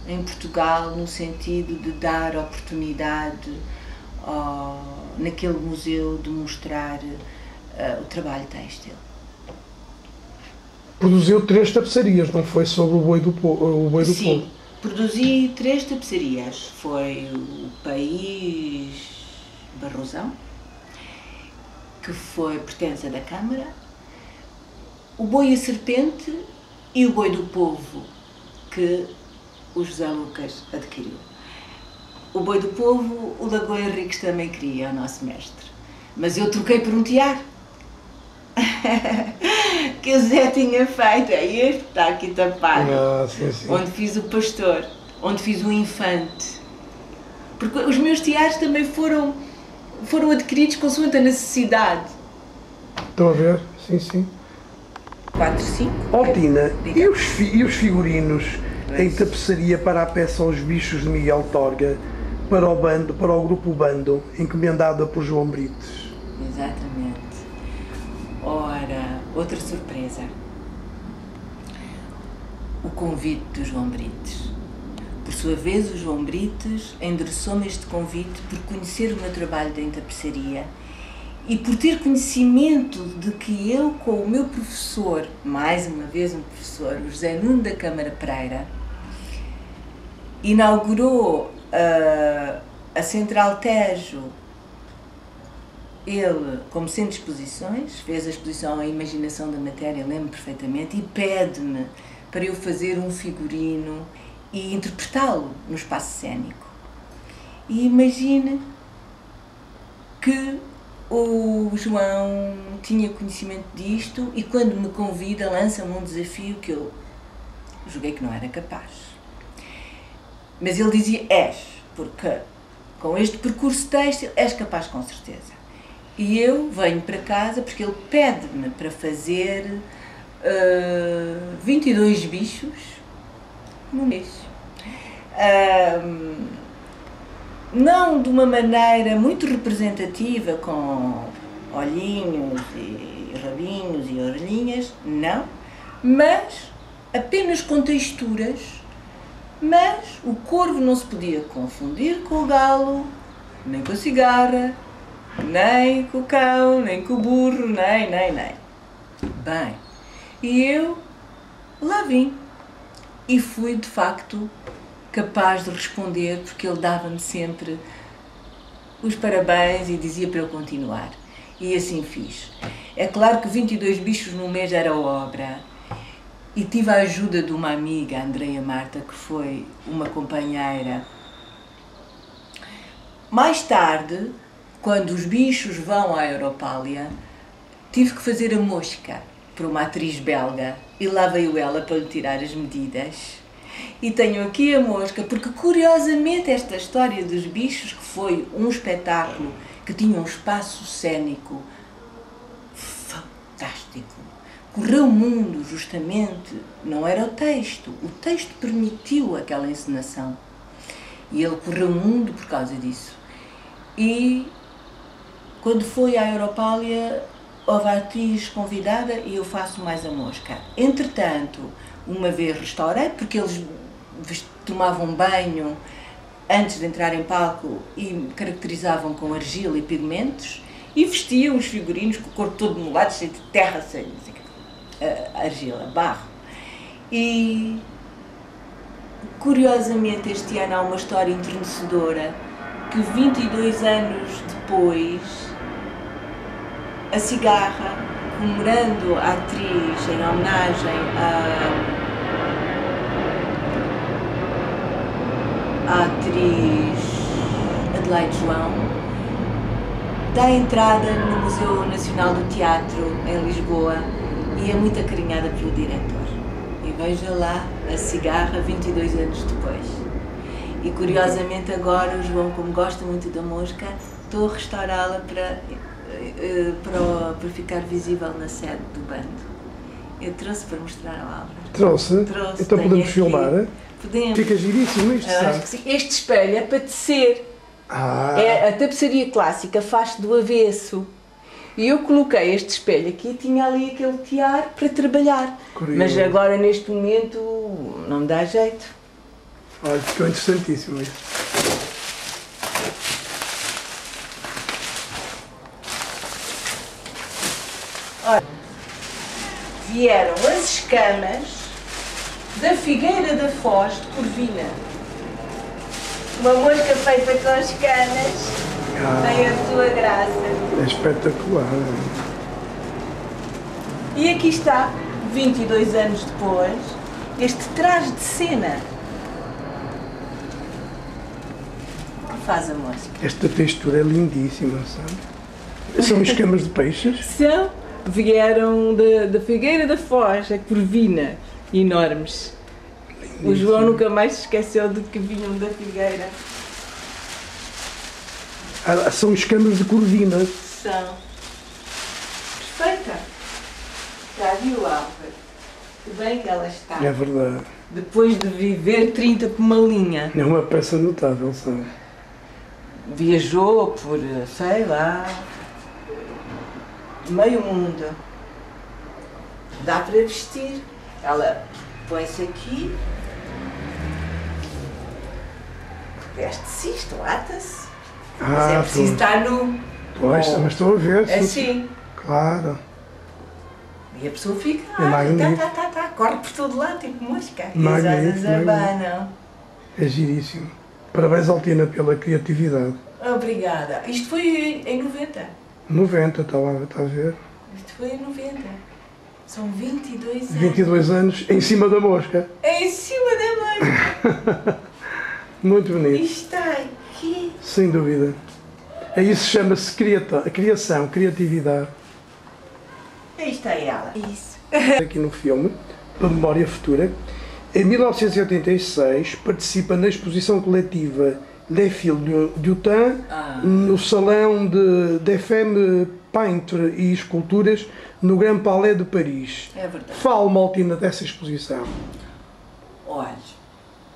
em Portugal, no sentido de dar oportunidade naquele museu de mostrar o trabalho têxtil. Produziu 3 tapeçarias, não foi sobre o Boi do Povo? Sim, produzi 3 tapeçarias. Foi o País, Barrosão, que foi pertença da Câmara, o Boi e a Serpente e o Boi do Povo, que o José Lucas adquiriu. O Boi do Povo, o Lagoa Henriques também queria, o nosso mestre. Mas eu troquei por um tiar. Que o Zé tinha feito. É este que está aqui tapado. Sim, sim. Onde fiz o pastor, onde fiz o infante. Porque os meus tiares também foram adquiridos consoante a necessidade. Estão a ver? Sim, sim. 4, 5. Ó Tina, e os figurinos em tapeçaria para a peça Os Bichos de Miguel Torga, para o grupo Bando, encomendada por João Brites? Exatamente. Ora, outra surpresa. O convite do João Brites. Por sua vez, o João Brites endereçou-me este convite por conhecer o meu trabalho em tapeçaria e por ter conhecimento de que eu, com o meu professor, mais uma vez um professor, o José Nuno da Câmara Pereira, inaugurou a Central Tejo, ele, como centro de exposições, fez a exposição A Imaginação da Matéria, lembro perfeitamente, e pede-me para eu fazer um figurino e interpretá-lo no espaço cênico. E imagine que o João tinha conhecimento disto e quando me convida lança-me um desafio que eu julguei que não era capaz. Mas ele dizia, és, porque com este percurso têxtil és capaz com certeza. E eu venho para casa porque ele pede-me para fazer 22 bichos no mês. Não de uma maneira muito representativa, com olhinhos e rabinhos e orelhinhas, não, mas apenas com texturas, mas o corvo não se podia confundir com o galo, nem com a cigarra, nem com o cão, nem com o burro, nem. Bem, e eu lá vim e fui de facto capaz de responder, porque ele dava-me sempre os parabéns e dizia para eu continuar. E assim fiz. É claro que 22 bichos no mês era obra. E tive a ajuda de uma amiga, a Andreia Marta, que foi uma companheira. Mais tarde, quando os bichos vão à Europália, tive que fazer a mosca para uma atriz belga. E lá veio ela para lhe tirar as medidas. E tenho aqui a mosca, porque curiosamente esta história dos bichos, que foi um espetáculo que tinha um espaço cênico fantástico, correu o mundo justamente, não era o texto permitiu aquela encenação. E ele correu o mundo por causa disso. E quando foi à Europália, houve a atriz convidada e eu faço mais a mosca. Entretanto, uma vez restaurei, porque eles tomavam banho antes de entrar em palco e caracterizavam com argila e pigmentos e vestiam os figurinos com o corpo todo molado, cheio de terra, sem argila, barro. E curiosamente este ano há uma história enternecedora que 22 anos depois a Cigarra, comemorando a atriz em homenagem à atriz Adelaide João, dá entrada no Museu Nacional do Teatro em Lisboa e é muito acarinhada pelo diretor. E veja lá a Cigarra 22 anos depois. E curiosamente agora o João, como gosta muito da mosca, estou a restaurá-la para ficar visível na sede do bando. Eu trouxe para mostrar ao Álvaro. Trouxe? Então podemos filmar, é? Podemos. Fica giríssimo isto, sabe? Acho que sim. Este espelho é para tecer. A tapeçaria clássica faz-se do avesso. E eu coloquei este espelho aqui e tinha ali aquele tiar para trabalhar. Curioso. Mas agora, neste momento, não me dá jeito. Olha, ficou interessantíssimo isto. Olha, vieram as escamas da Figueira da Foz de Corvina. Uma mosca feita com escamas Tem a sua graça. É espetacular. E aqui está, 22 anos depois, este traje de cena que faz a mosca. Esta textura é lindíssima, sabe? São escamas de peixes? São, vieram da Figueira da Foz, a corvina, enormes. Lindíssimo. O João nunca mais se esqueceu de que vinham da Figueira. São escamas de corvina. São. Perfeita. Já viu, Álvaro? Que bem que ela está. É verdade. Depois de viver 30 por uma linha. É uma peça notável, sabe? Viajou por, sei lá, meio mundo. Dá para vestir. Ela põe-se aqui, veste-se isto, ata-se. Mas é preciso estar nu. Pois, mas estou a ver. Sim. Assim. Claro. E a pessoa fica, É magnífico. corre por todo lado, tipo mosca. Magnífico, E as asas abanam. É giríssimo. Parabéns, Altina, pela criatividade. Obrigada. Isto foi em 90. 90, está a ver? Isto foi em 90. São 22 anos. 22 anos em cima da mosca. É em cima da mosca. Muito bonito. Isto está aqui. Sem dúvida. Isso chama-se criação, criatividade. Aí está ela. Isso. Aqui no filme, para Memória Futura, em 1986 participa na exposição coletiva Les Fils du Temps no Salão de FM Peintre e Esculturas no Grand Palais de Paris. É verdade. Fala-me, Altina, dessa exposição. Olha,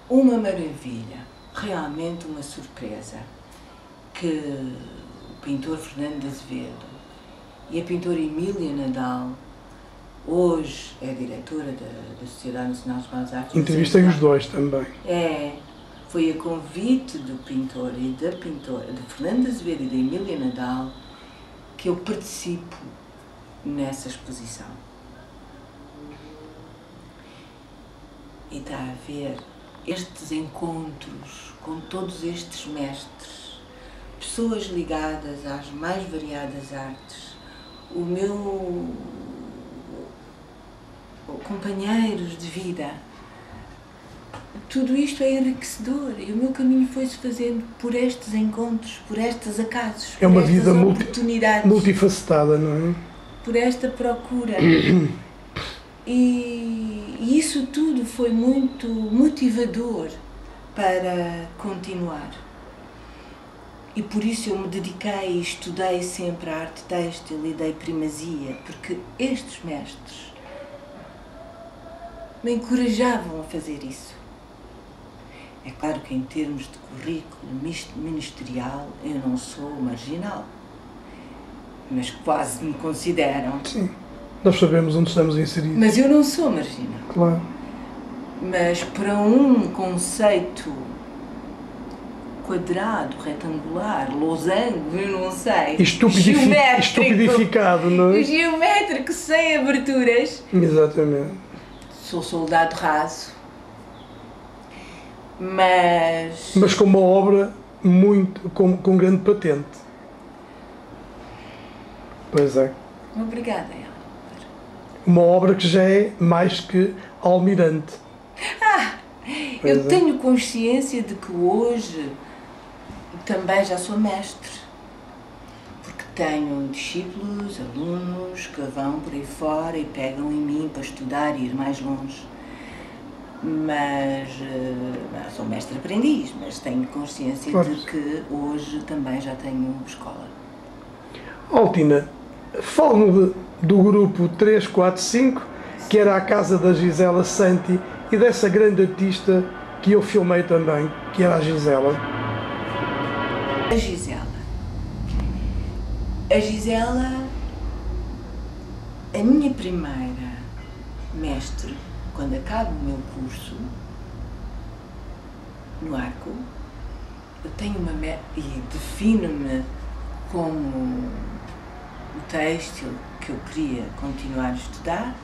uma maravilha. Realmente uma surpresa. Que o pintor Fernando de Azevedo e a pintora Emília Nadal, hoje é diretora da Sociedade Nacional de Belas Artes. Entrevistei os dois também. Foi a convite do pintor e da pintora, de Fernando de Azevedo e da Emília Nadal, que eu participo nessa exposição. E está a ver estes encontros com todos estes mestres, pessoas ligadas às mais variadas artes, companheiros de vida. Tudo isto é enriquecedor e o meu caminho foi-se fazendo por estes encontros, por estes acasos, É uma por estas vida oportunidades, multifacetada, não é? por esta procura. E isso tudo foi muito motivador para continuar. E por isso eu me dediquei e estudei sempre a arte têxtil e dei primazia, porque estes mestres me encorajavam a fazer isso. É claro que em termos de currículo ministerial eu não sou marginal, mas quase me consideram. Sim, nós sabemos onde estamos inseridos. Mas eu não sou marginal. Claro. Mas para um conceito quadrado, retangular, losango, eu não sei, estupidificado, não é? Geométrico, sem aberturas. Exatamente. Sou soldado raso, mas com uma obra com grande patente. Pois é. Obrigada, Ela. Uma obra que já é mais que almirante. Eu tenho consciência de que hoje também já sou mestre, porque tenho discípulos, alunos que vão por aí fora e pegam em mim para estudar e ir mais longe. Mas sou mestre aprendiz, mas tenho consciência de que hoje também já tenho escola. Altina, fala-me do grupo 345, que era a casa da Gisela Santi, e dessa grande artista que eu filmei também, que era a Gisela. A Gisela, a minha primeira mestre, quando acabo o meu curso no Arco, eu tenho uma e defino-me como o têxtil que eu queria continuar a estudar,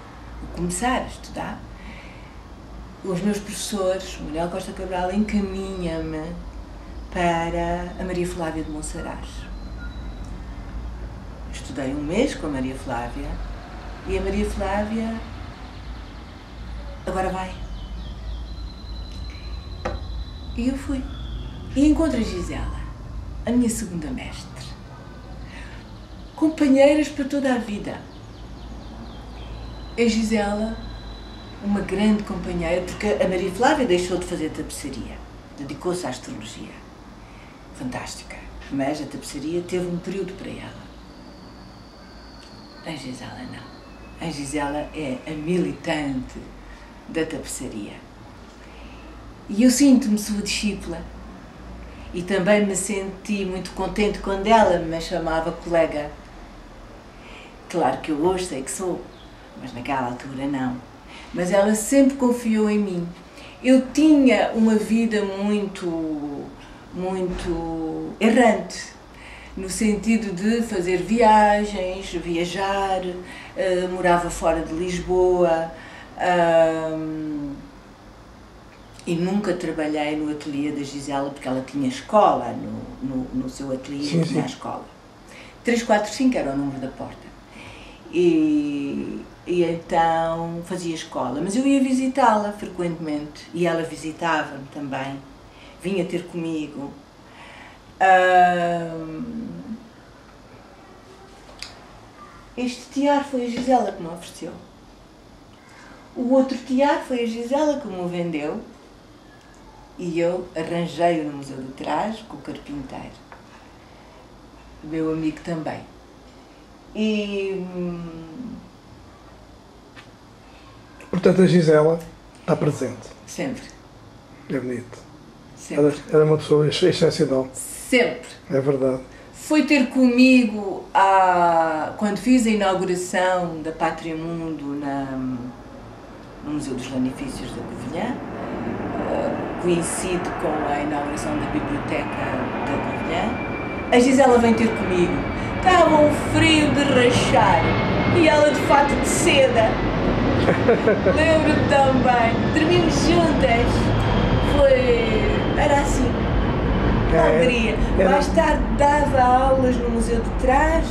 começar a estudar. Os meus professores, Manuel Costa Cabral, encaminha-me para a Maria Flávia de Monsaraz. Estudei um mês com a Maria Flávia e a Maria Flávia agora vai. E eu fui. E encontro a Gisela, a minha segunda mestre. Companheiras para toda a vida. A Gisela, uma grande companheira, porque a Maria Flávia deixou de fazer tapeçaria, dedicou-se à astrologia. Fantástica. Mas a tapeçaria teve um período para ela. A Gisela não. A Gisela é a militante da tapeçaria. E eu sinto-me sua discípula. E também me senti muito contente quando ela me chamava colega. Claro que eu hoje sei que sou, mas naquela altura não. Mas ela sempre confiou em mim. Eu tinha uma vida muito errante, no sentido de fazer viagens, viajar, morava fora de Lisboa, e nunca trabalhei no ateliê da Gisela, porque ela tinha escola no seu ateliê, tinha a escola. 345 era o número da porta. E então fazia escola, mas eu ia visitá-la frequentemente e ela visitava-me também, vinha ter comigo. Este tiar foi a Gisela que me ofereceu. O outro tiar foi a Gisela que me o vendeu e eu arranjei-o no Museu do Trás com o carpinteiro, meu amigo também. E portanto, a Gisela está presente. sempre. É bonito. Sempre. Era uma pessoa excepcional. Sempre. É verdade. Foi ter comigo quando fiz a inauguração da Pátria Mundo no Museu dos Lanifícios da Covilhã. Coincide com a inauguração da Biblioteca da Covilhã. A Gisela vem ter comigo. Estava um frio de rachar e ela de fato de seda. Lembro-me também. Dormimos juntas. Era assim. Alegria. Mais tarde dava aulas no Museu de Trás,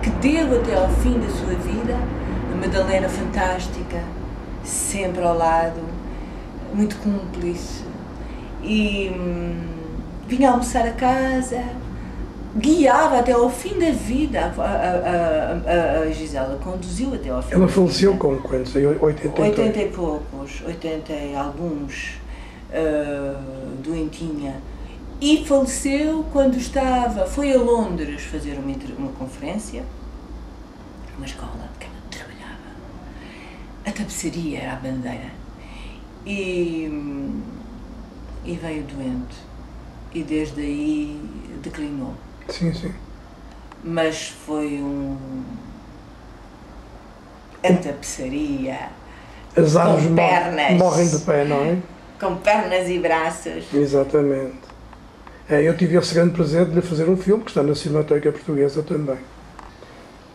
que deu até ao fim da sua vida. A Madalena fantástica, sempre ao lado, muito cúmplice. E vinha almoçar a casa, guiava até ao fim da vida. A Gisela conduziu até ao fim. Ela faleceu com quantos? 80 e poucos, 80 e alguns, doentinha. E faleceu quando foi a Londres fazer uma conferência, uma escola, porque ela trabalhava. A tapeçaria era a bandeira. E veio doente. E desde aí declinou. Sim, sim. Mas foi a tapeçaria. As árvores pernas. Morrem de pé, não é? Com pernas e braços. Exatamente. Eu tive esse grande prazer de lhe fazer um filme que está na Cinemateca Portuguesa também.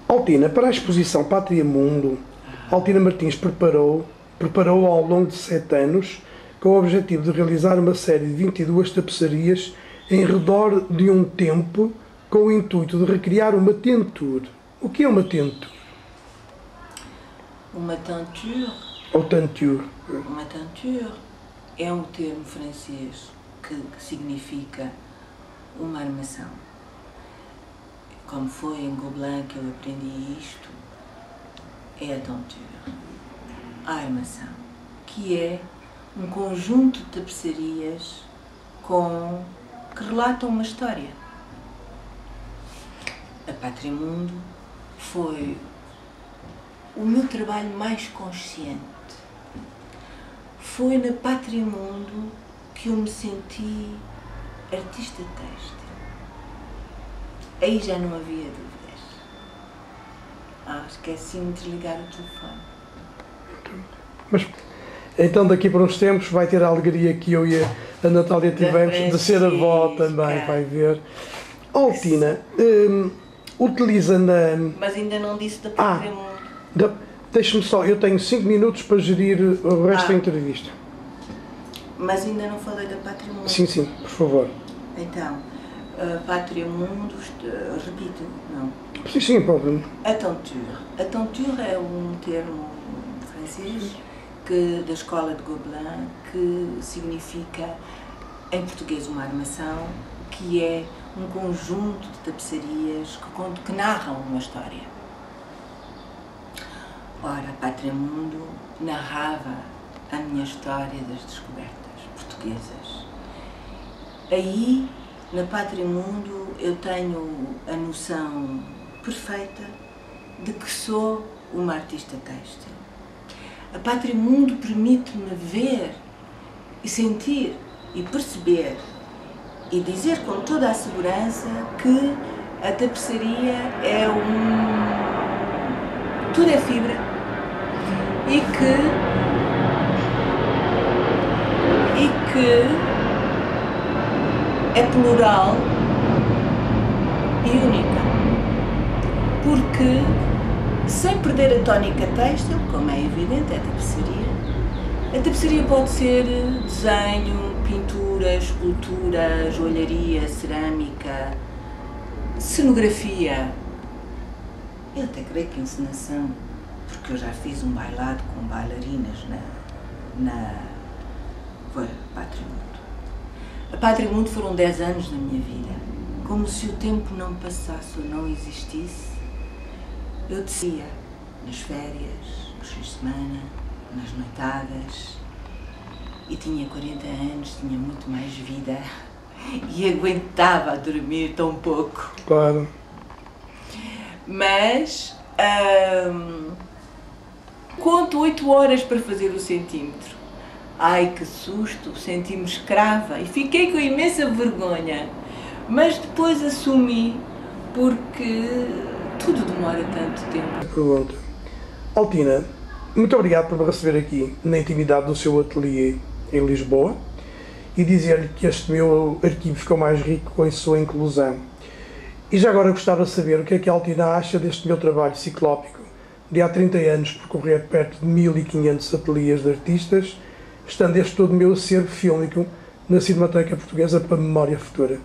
Altina, para a exposição Pátria Mundo, Altina Martins preparou ao longo de 7 anos com o objetivo de realizar uma série de 22 tapeçarias em redor de um tempo com o intuito de recriar uma tenture. O que é uma tenture? Uma tenture? Ou tenture? Uma tenture é um termo francês que significa uma armação. Como foi em Gobelin que eu aprendi isto, é a tenture, a armação, que é um conjunto de tapeçarias que relatam uma história. A Pátria Mundo foi o meu trabalho mais consciente. Foi na Pátria Mundo que eu me senti artista têxtil. Aí já não havia dúvidas. Esqueci-me de desligar o telefone. Mas, então daqui por uns tempos vai ter a alegria que eu e a Natália tivemos de ser avó também, vai ver. Altina, utiliza na... Mas ainda não disse da Pátria Mundo. Deixa-me só, eu tenho 5 minutos para gerir o resto da entrevista. Mas ainda não falei da Pátria Mundo. Sim, sim, por favor. Então, Pátria Mundo, repito, não. Sim, pode. Attenture. Attenture é um termo francês da escola de Gobelin que significa, em português, uma armação, que é um conjunto de tapeçarias que narram uma história. Ora, Pátria Mundo narrava a minha história das descobertas portuguesas. Aí, na Pátria Mundo, eu tenho a noção perfeita de que sou uma artista têxtil. A Pátria Mundo permite-me ver e sentir e perceber e dizer com toda a segurança que a tapeçaria é tudo é fibra e que é plural e única, porque sem perder a tónica têxtil, como é evidente, a tapeçaria pode ser desenho, pintura, escultura, joalharia, cerâmica, cenografia. Eu até creio que encenação, porque eu já fiz um bailado com bailarinas foi Pátria Mundo. A Pátria Mundo foram 10 anos na minha vida. Como se o tempo não passasse ou não existisse, eu descia nas férias, nos fins de semana, nas noitadas, e tinha 40 anos, tinha muito mais vida e aguentava dormir tão pouco. Claro. Mas conto 8 horas para fazer o centímetro. Ai, que susto, senti-me escrava e fiquei com imensa vergonha. Mas depois assumi, porque tudo demora tanto tempo. Pergunta. Altina, muito obrigado por me receber aqui na intimidade do seu ateliê em Lisboa e dizer-lhe que este meu arquivo ficou mais rico com a sua inclusão. E já agora gostava de saber o que é que a Altina acha deste meu trabalho ciclópico de há 30 anos percorrer perto de 1500 ateliês de artistas, estando este todo o meu acervo fílmico na Cinemateca Portuguesa para memória futura.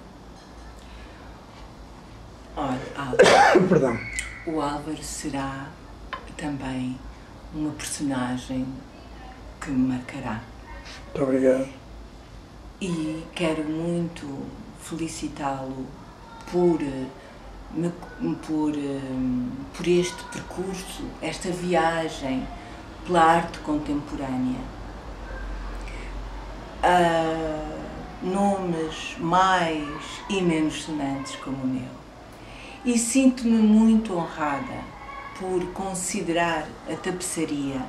Olha, Álvaro, Perdão. o Álvaro será também uma personagem que me marcará. Muito obrigado. E quero muito felicitá-lo por este percurso, esta viagem pela arte contemporânea. Nomes mais e menos sonantes como o meu. E sinto-me muito honrada por considerar a tapeçaria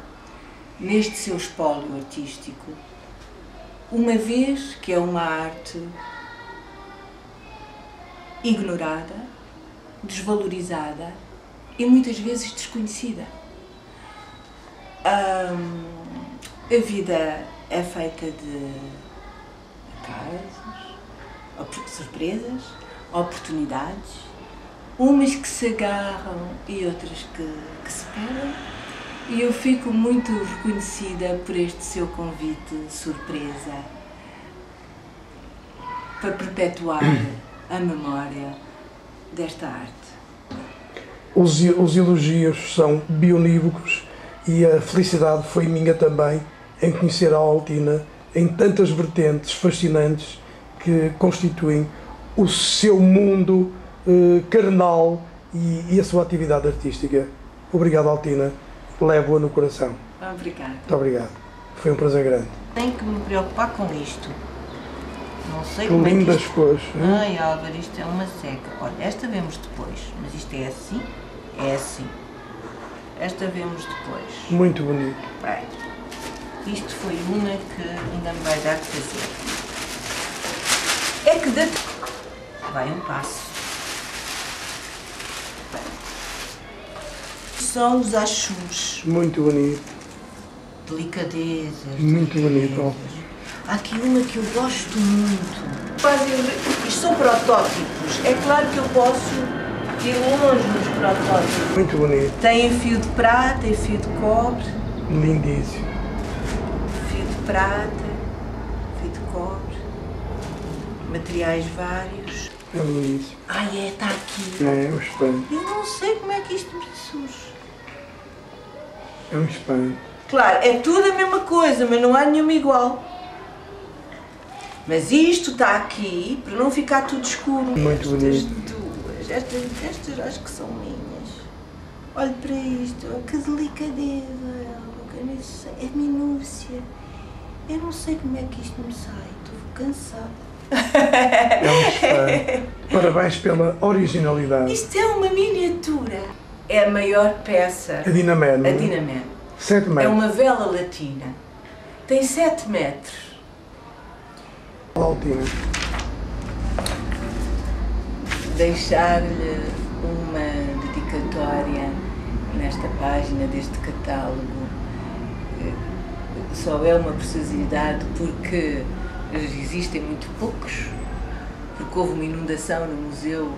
neste seu espólio artístico, uma vez que é uma arte ignorada, desvalorizada e muitas vezes desconhecida. A vida é feita de acasos, surpresas, oportunidades, umas que se agarram e outras que se perdem. E eu fico muito reconhecida por este seu convite surpresa para perpetuar a memória desta arte. Os elogios são bionívocos e a felicidade foi minha também em conhecer a Altina em tantas vertentes fascinantes que constituem o seu mundo carnal e a sua atividade artística. Obrigado, Altina. Levo-a no coração. Obrigada. Muito obrigado. Foi um prazer grande. Tenho que me preocupar com isto. Não sei Que como lindas é que isto... cores. Ai, Álvaro, isto é uma seca. Olha, esta vemos depois, mas isto é assim? É assim. Esta vemos depois. Muito bonito. Bem, isto foi uma que ainda me vai dar de fazer. É que vai um passo. São os achus. Muito bonito. Delicadezas. Muito bonito. Há aqui uma que eu gosto muito. Isto são protótipos. É claro que eu posso ir longe nos protótipos. Muito bonito. Tem fio de prata e fio de cobre. Fio Lindíssimo. de prata, fio de cobre. materiais vários. É bonito. Ai, está aqui. É um espelho. Eu não sei como é que isto me surge. É um espelho. Claro, é tudo a mesma coisa, mas não há nenhuma igual. Mas isto está aqui para não ficar tudo escuro. Muito bonito. Estas acho que são minhas. Olhe para isto, que delicadeza. É minúcia. Eu não sei como é que isto me sai, estou cansada. É um espelho. Parabéns pela originalidade. Isto é uma miniatura. É a maior peça. A Dinamé, não é? A Dinamé. 7 metros. É uma vela latina. Tem 7 metros. Altina. Deixar-lhe uma dedicatória nesta página deste catálogo só é uma preciosidade porque existem muito poucos, porque houve uma inundação no museu,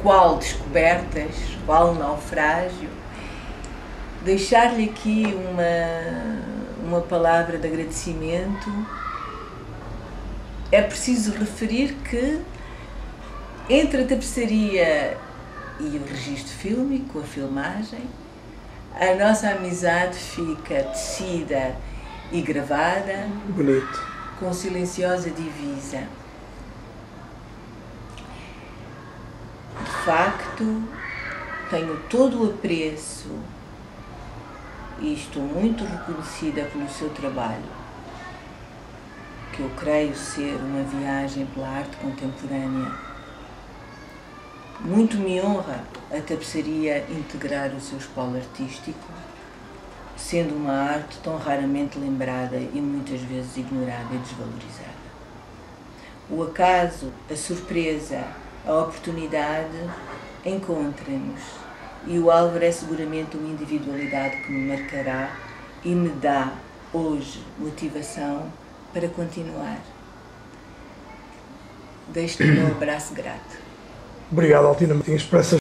qual descobertas, qual naufrágio. Deixar-lhe aqui uma palavra de agradecimento. É preciso referir que entre a tapeçaria e o registro fílmico, a filmagem, a nossa amizade fica tecida e gravada. Bonito. Com silenciosa divisa. De facto, tenho todo o apreço e estou muito reconhecida pelo seu trabalho, que eu creio ser uma viagem pela arte contemporânea. Muito me honra a tapeçaria integrar o seu espólio artístico, sendo uma arte tão raramente lembrada e muitas vezes ignorada e desvalorizada. O acaso, a surpresa, a oportunidade encontrem-nos e o Álvaro é seguramente uma individualidade que me marcará e me dá, hoje, motivação para continuar. Deixo-te o meu abraço grato. Obrigado, Altina Martins, por essa